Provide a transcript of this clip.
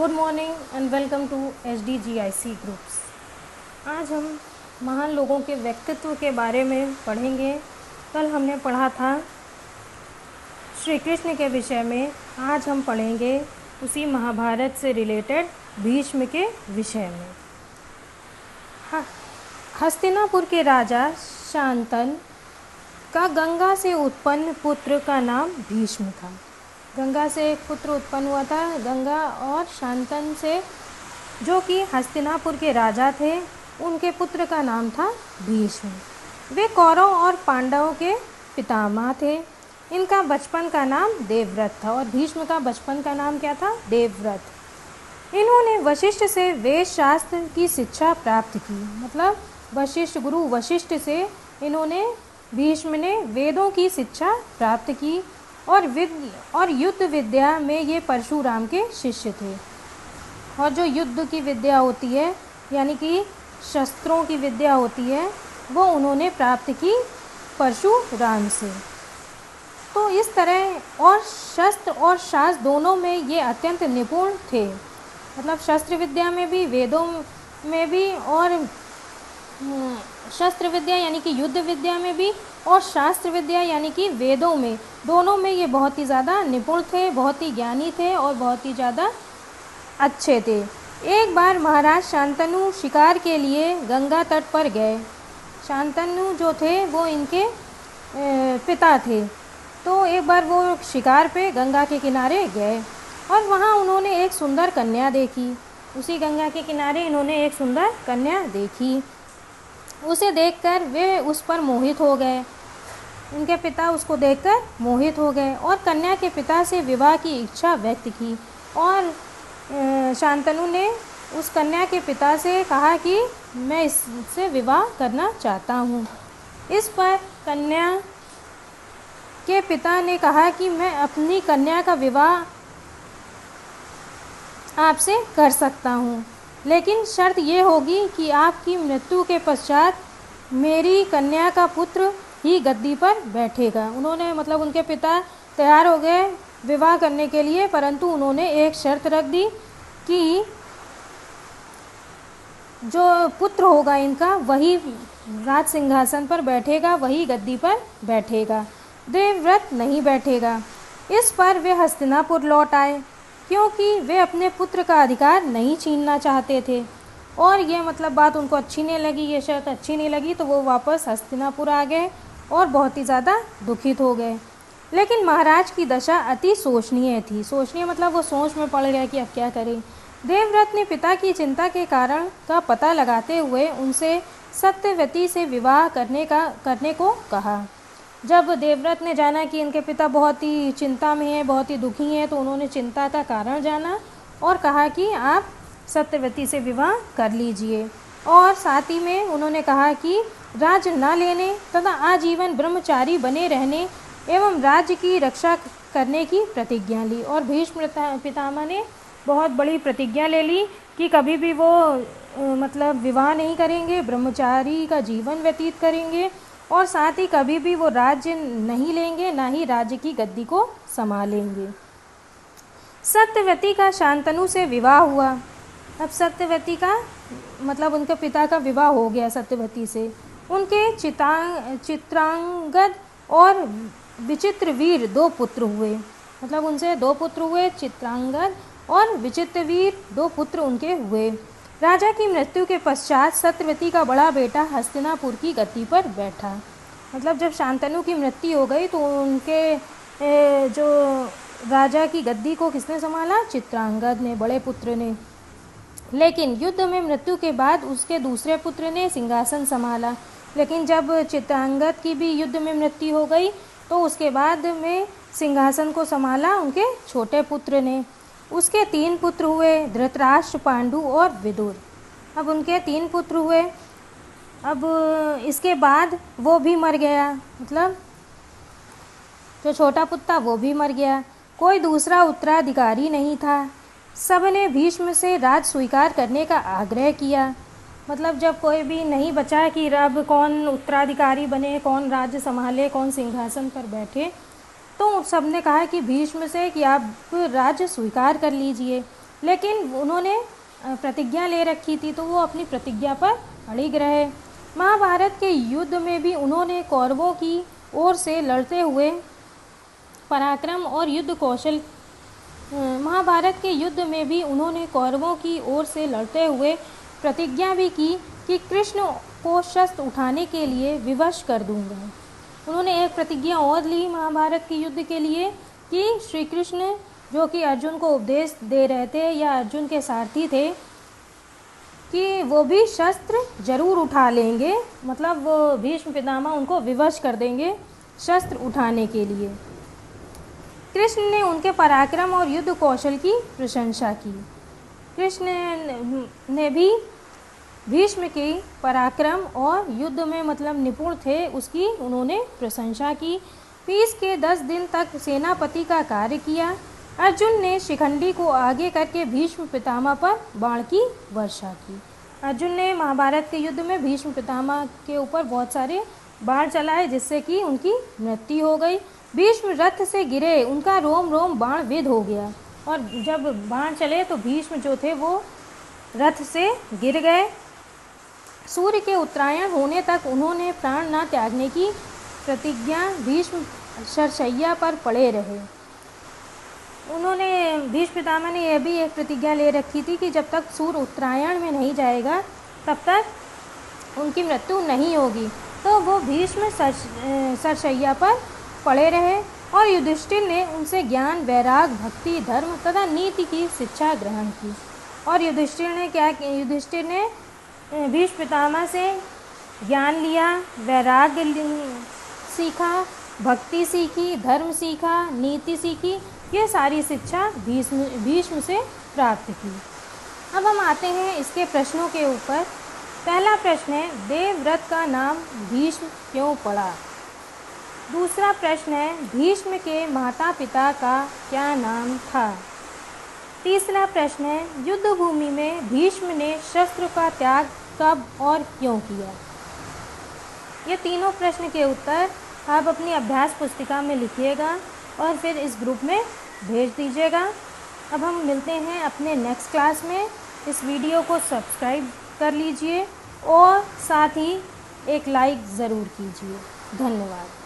Good morning and welcome to SDGIC groups. आज हम महान लोगों के व्यक्तित्व के बारे में पढ़ेंगे। कल हमने पढ़ा था श्री कृष्ण के विषय में, आज हम पढ़ेंगे उसी महाभारत से रिलेटेड भीष्म के विषय में। हस्तिनापुर के राजा शांतनु का गंगा से उत्पन्न पुत्र का नाम भीष्म था। गंगा से एक पुत्र उत्पन्न हुआ था, गंगा और शांतनु से, जो कि हस्तिनापुर के राजा थे। उनके पुत्र का नाम था भीष्म। वे कौरव और पांडवों के पितामह थे। इनका बचपन का नाम देवव्रत था और भीष्म का बचपन का नाम क्या था? देवव्रत। इन्होंने वशिष्ठ से वेद शास्त्र की शिक्षा प्राप्त की। मतलब वशिष्ठ, गुरु वशिष्ठ से इन्होंने, भीष्म ने वेदों की शिक्षा प्राप्त की और युद्ध विद्या में ये परशुराम के शिष्य थे। और जो युद्ध की विद्या होती है, यानी कि शस्त्रों की विद्या होती है, वो उन्होंने प्राप्त की परशुराम से। तो इस तरह और शस्त्र और शास्त्र दोनों में ये अत्यंत निपुण थे। मतलब शस्त्र विद्या में भी, वेदों में भी, और शस्त्र विद्या यानी कि युद्ध विद्या में भी, और शास्त्र विद्या यानी कि वेदों में, दोनों में ये बहुत ही ज़्यादा निपुण थे, बहुत ही ज्ञानी थे और बहुत ही ज़्यादा अच्छे थे। एक बार महाराज शांतनु शिकार के लिए गंगा तट पर गए। शांतनु जो थे वो इनके पिता थे। तो एक बार वो शिकार पे गंगा के किनारे गए और वहाँ उन्होंने एक सुंदर कन्या देखी। उसी गंगा के किनारे इन्होंने एक सुंदर कन्या देखी। उसे देखकर वे उस पर मोहित हो गए। उनके पिता उसको देखकर मोहित हो गए और कन्या के पिता से विवाह की इच्छा व्यक्त की। और शांतनु ने उस कन्या के पिता से कहा कि मैं इससे विवाह करना चाहता हूँ। इस पर कन्या के पिता ने कहा कि मैं अपनी कन्या का विवाह आपसे कर सकता हूँ, लेकिन शर्त ये होगी कि आपकी मृत्यु के पश्चात मेरी कन्या का पुत्र ही गद्दी पर बैठेगा। उन्होंने, मतलब उनके पिता तैयार हो गए विवाह करने के लिए, परंतु उन्होंने एक शर्त रख दी कि जो पुत्र होगा इनका, वही राज सिंहासन पर बैठेगा, वही गद्दी पर बैठेगा, देवव्रत नहीं बैठेगा। इस पर वे हस्तिनापुर लौट आए, क्योंकि वे अपने पुत्र का अधिकार नहीं छीनना चाहते थे। और ये मतलब बात उनको अच्छी नहीं लगी, ये शर्त अच्छी नहीं लगी, तो वो वापस हस्तिनापुर आ गए और बहुत ही ज़्यादा दुखित हो गए। लेकिन महाराज की दशा अति शोचनीय थी। शोचनीय मतलब वो सोच में पड़ गए कि अब क्या करें। देवव्रत ने पिता की चिंता के कारण का पता लगाते हुए उनसे सत्यवती से विवाह करने को कहा। जब देवव्रत ने जाना कि इनके पिता बहुत ही चिंता में हैं, बहुत ही दुखी हैं, तो उन्होंने चिंता का कारण जाना और कहा कि आप सत्यवती से विवाह कर लीजिए। और साथ ही में उन्होंने कहा कि राज्य न लेने तथा आजीवन ब्रह्मचारी बने रहने एवं राज्य की रक्षा करने की प्रतिज्ञा ली। और भीष्म पितामह ने बहुत बड़ी प्रतिज्ञा ले ली कि कभी भी वो मतलब विवाह नहीं करेंगे, ब्रह्मचारी का जीवन व्यतीत करेंगे और साथ ही कभी भी वो राज्य नहीं लेंगे, ना ही राज्य की गद्दी को संभालेंगे। सत्यवती का शांतनु से विवाह हुआ। अब सत्यवती का मतलब उनके पिता का विवाह हो गया सत्यवती से। उनके चित्रांगद और विचित्रवीर दो पुत्र हुए। मतलब उनसे दो पुत्र हुए, चित्रांगद और विचित्रवीर दो पुत्र उनके हुए। राजा की मृत्यु के पश्चात सत्यवती का बड़ा बेटा हस्तिनापुर की गद्दी पर बैठा। मतलब जब शांतनु की मृत्यु हो गई तो उनके जो राजा की गद्दी को किसने संभाला? चित्रांगद ने, बड़े पुत्र ने। लेकिन युद्ध में मृत्यु के बाद उसके दूसरे पुत्र ने सिंहासन संभाला। लेकिन जब चित्रांगद की भी युद्ध में मृत्यु हो गई तो उसके बाद में सिंहासन को संभाला उनके छोटे पुत्र ने। उसके 3 पुत्र हुए, धृतराष्ट्र, पांडु और विदुर। अब उनके 3 पुत्र हुए। अब इसके बाद वो भी मर गया, मतलब जो छोटा पुत्र था वो भी मर गया। कोई दूसरा उत्तराधिकारी नहीं था। सबने भीष्म से राज स्वीकार करने का आग्रह किया। मतलब जब कोई भी नहीं बचा कि अब कौन उत्तराधिकारी बने, कौन राज्य संभाले, कौन सिंहासन पर बैठे, तो सबने कहा कि भीष्म से कि आप राज्य स्वीकार कर लीजिए। लेकिन उन्होंने प्रतिज्ञा ले रखी थी तो वो अपनी प्रतिज्ञा पर अड़िग रहे। महाभारत के युद्ध में भी उन्होंने कौरवों की ओर से लड़ते हुए पराक्रम और युद्ध कौशल महाभारत के युद्ध में भी उन्होंने कौरवों की ओर से लड़ते हुए प्रतिज्ञा भी की कि कृष्ण को शस्त्र उठाने के लिए विवश कर दूंगा। उन्होंने एक प्रतिज्ञा और ली महाभारत के युद्ध के लिए कि श्री कृष्ण जो कि अर्जुन को उपदेश दे रहे थे या अर्जुन के सारथी थे कि वो भी शस्त्र जरूर उठा लेंगे, मतलब वो भीष्म पितामह उनको विवश कर देंगे शस्त्र उठाने के लिए। कृष्ण ने उनके पराक्रम और युद्ध कौशल की प्रशंसा की। कृष्ण ने भी भीष्म के पराक्रम और युद्ध में मतलब निपुण थे उसकी उन्होंने प्रशंसा की। फिर के 10 दिन तक सेनापति का कार्य किया। अर्जुन ने शिखंडी को आगे करके भीष्म पितामह पर बाण की वर्षा की। अर्जुन ने महाभारत के युद्ध में भीष्म पितामह के ऊपर बहुत सारे बाण चलाए जिससे कि उनकी मृत्यु हो गई। भीष्म रथ से गिरे, उनका रोम रोम बाण विद हो गया और जब बाण चले तो भीष्म जो थे वो रथ से गिर गए। सूर्य के उत्तरायण होने तक उन्होंने प्राण न त्यागने की प्रतिज्ञा भीष्म शरशैया पर पड़े रहे। उन्होंने भीष्म पितामह ने यह भी एक प्रतिज्ञा ले रखी थी कि जब तक सूर्य उत्तरायण में नहीं जाएगा तब तक उनकी मृत्यु नहीं होगी, तो वो भीष्म शरशैया पर पड़े रहे और युधिष्ठिर ने उनसे ज्ञान, वैराग, भक्ति, धर्म तथा नीति की शिक्षा ग्रहण की। और युधिष्ठिर ने क्या किया? युधिष्ठिर ने भीष्म पितामह से ज्ञान लिया, वैराग सीखा, भक्ति सीखी, धर्म सीखा, नीति सीखी। ये सारी शिक्षा भीष्म से प्राप्त की। अब हम आते हैं इसके प्रश्नों के ऊपर। पहला प्रश्न है, देवव्रत का नाम भीष्म क्यों पड़ा? दूसरा प्रश्न है, भीष्म के माता पिता का क्या नाम था? तीसरा प्रश्न है, युद्ध भूमि में भीष्म ने शस्त्र का त्याग कब और क्यों किया? ये तीनों प्रश्न के उत्तर आप अपनी अभ्यास पुस्तिका में लिखिएगा और फिर इस ग्रुप में भेज दीजिएगा। अब हम मिलते हैं अपने नेक्स्ट क्लास में। इस वीडियो को सब्सक्राइब कर लीजिए और साथ ही एक लाइक ज़रूर कीजिए। धन्यवाद।